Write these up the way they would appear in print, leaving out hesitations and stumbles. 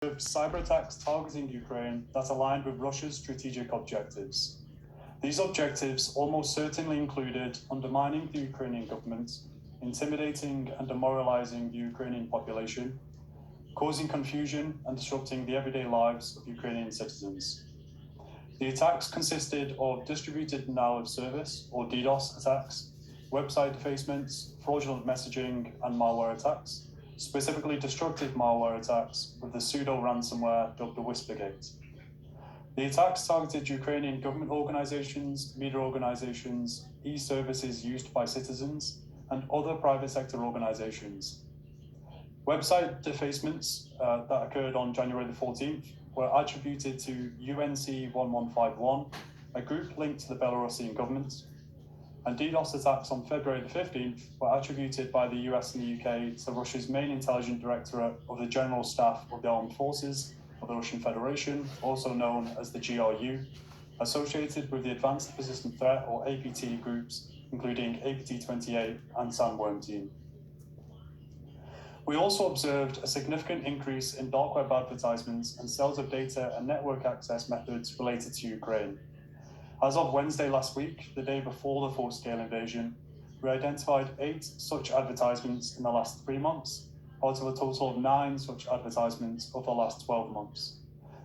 cyber attacks targeting Ukraine that aligned with Russia's strategic objectives. These objectives almost certainly included undermining the Ukrainian government, intimidating and demoralizing the Ukrainian population, causing confusion and disrupting the everyday lives of Ukrainian citizens. The attacks consisted of distributed denial of service, or DDoS attacks, website defacements, fraudulent messaging, and malware attacks, specifically destructive malware attacks with the pseudo-ransomware dubbed the Whispergate. The attacks targeted Ukrainian government organizations, media organizations, e-services used by citizens, and other private sector organizations. Website defacements that occurred on January the 14th were attributed to UNC 1151, a group linked to the Belarusian government, and DDoS attacks on February the 15th were attributed by the US and the UK to Russia's main intelligence directorate of the General Staff of the Armed Forces of the Russian Federation, also known as the GRU, associated with the Advanced Persistent Threat, or APT groups, including APT28 and Sandworm Team. We also observed a significant increase in dark web advertisements and sales of data and network access methods related to Ukraine. As of Wednesday last week, the day before the full-scale invasion, we identified 8 such advertisements in the last 3 months, out of a total of 9 such advertisements over the last 12 months.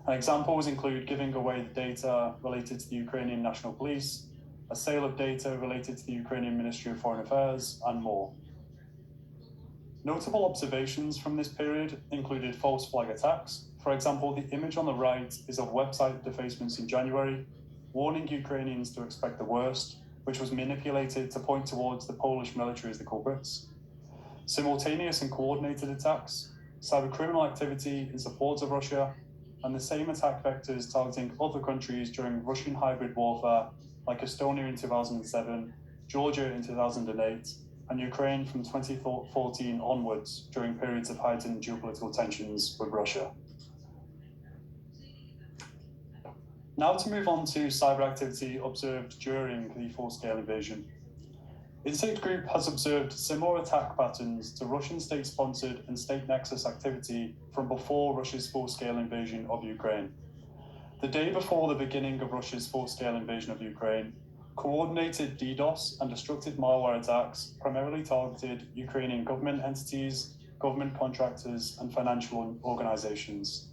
Examples include giving away the data related to the Ukrainian National Police, a sale of data related to the Ukrainian Ministry of Foreign Affairs, and more. Notable observations from this period included false flag attacks. For example, the image on the right is of website defacements in January, warning Ukrainians to expect the worst, which was manipulated to point towards the Polish military as the culprits. Simultaneous and coordinated attacks, cybercriminal activity in support of Russia, and the same attack vectors targeting other countries during Russian hybrid warfare, like Estonia in 2007, Georgia in 2008, and Ukraine from 2014 onwards during periods of heightened geopolitical tensions with Russia. Now to move on to cyber activity observed during the full-scale invasion. Insight Group has observed similar attack patterns to Russian state-sponsored and state nexus activity from before Russia's full-scale invasion of Ukraine. The day before the beginning of Russia's full-scale invasion of Ukraine, coordinated DDoS and destructive malware attacks primarily targeted Ukrainian government entities, government contractors, and financial organizations.